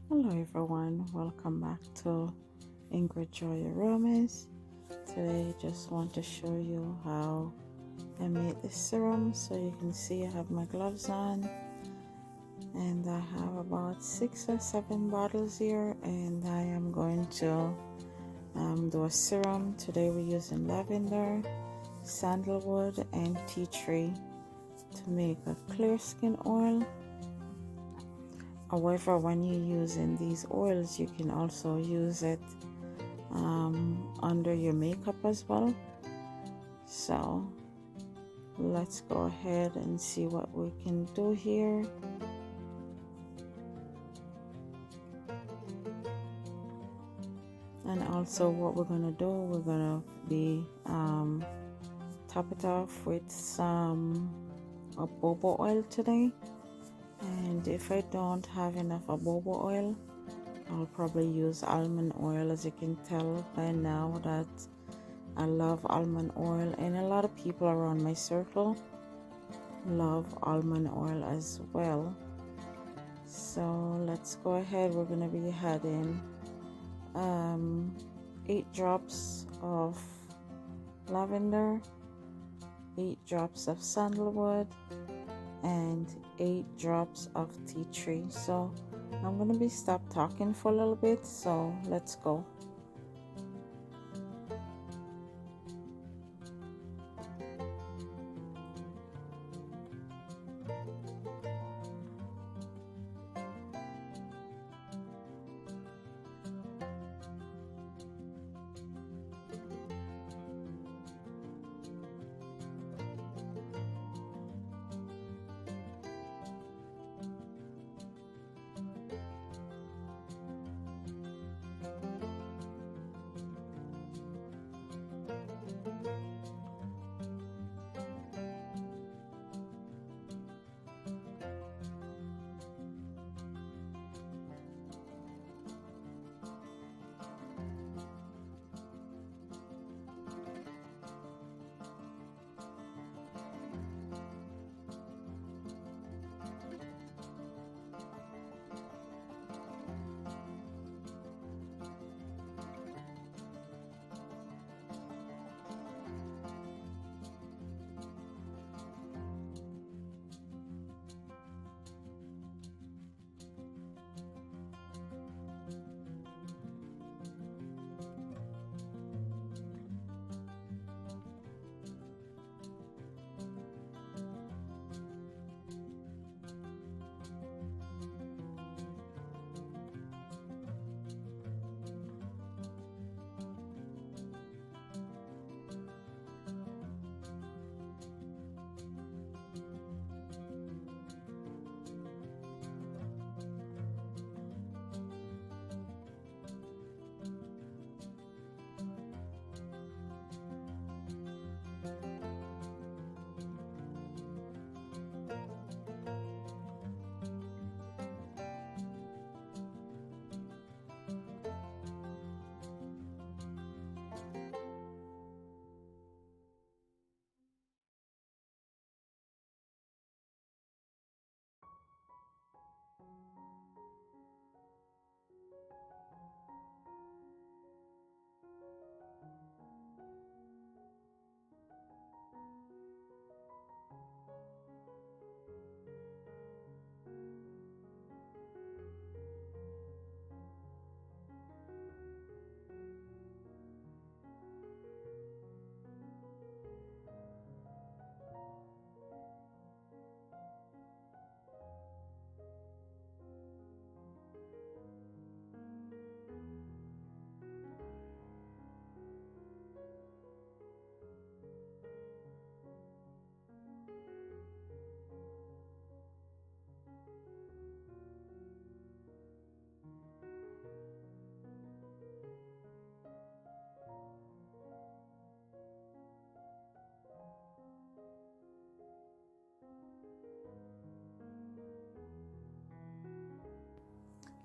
Hello everyone, welcome back to Ingrid Joy Aromas. Today just want to show you how I made this serum. So you can see I have my gloves on and I have about 6 or 7 bottles here, and I am going to do a serum. Today we're using lavender, sandalwood and tea tree to make a clear skin oil. However, when you're using these oils, you can also use it under your makeup as well. So let's go ahead and see what we can do here. And also what we're gonna do, we're gonna be top it off with some boba oil today. And if I don't have enough boba oil, I'll probably use almond oil. As you can tell by now that I love almond oil, and a lot of people around my circle love almond oil as well. So let's go ahead. We're going to be adding 8 drops of lavender, 8 drops of sandalwood, and 8 drops of tea tree. So I'm going to be stop talking for a little bit, so let's go.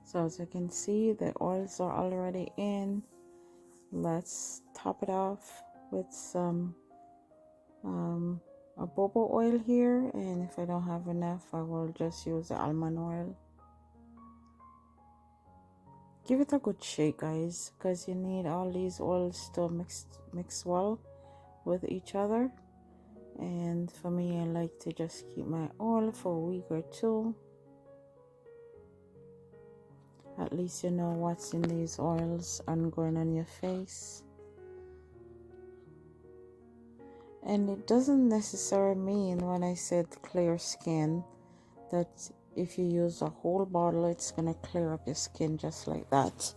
So as you can see, the oils are already in. Let's top it off with some a boba oil here, and if I don't have enough, I will just use the almond oil. give it a good shake, guys, because you need all these oils to mix well with each other. And for me, I like to just keep my oil for a week or two. At least you know what's in these oils and going on your face. And it doesn't necessarily mean, when I said clear skin, that if you use a whole bottle it's gonna clear up your skin just like that.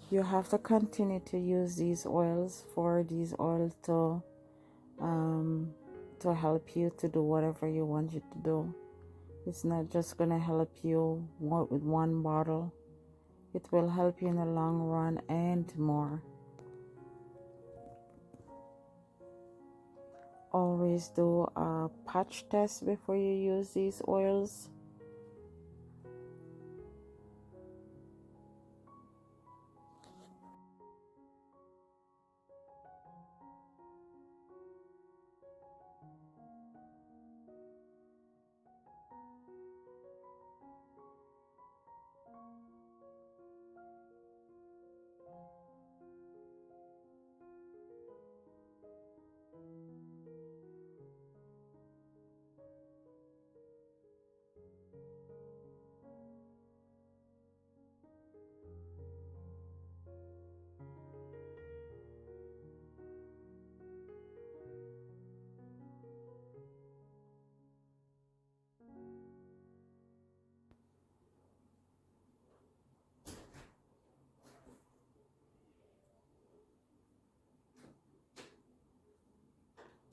You have to continue to use these oils for these oils to help you to do whatever you want you to do. It's not just gonna help you with one bottle. It will help you in the long run and more. Always do a patch test before you use these oils.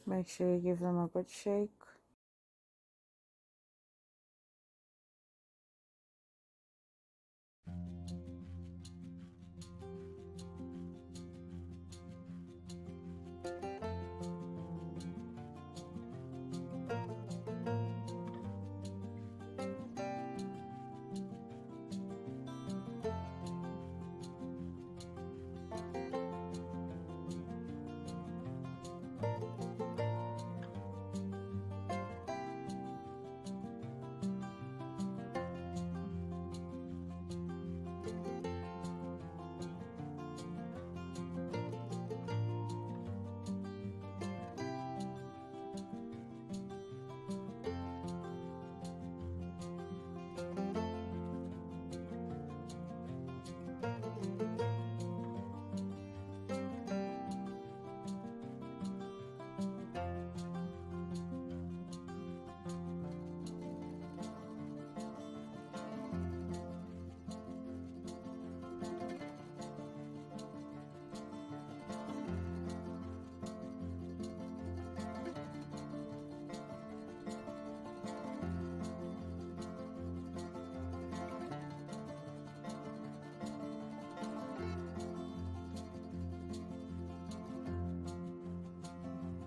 Make sure you give them a good shake.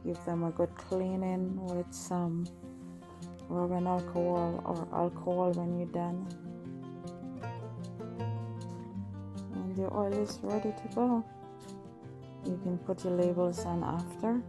Give them a good cleaning with some rubbing alcohol or alcohol when you're done. And the oil is ready to go. You can put your labels on after.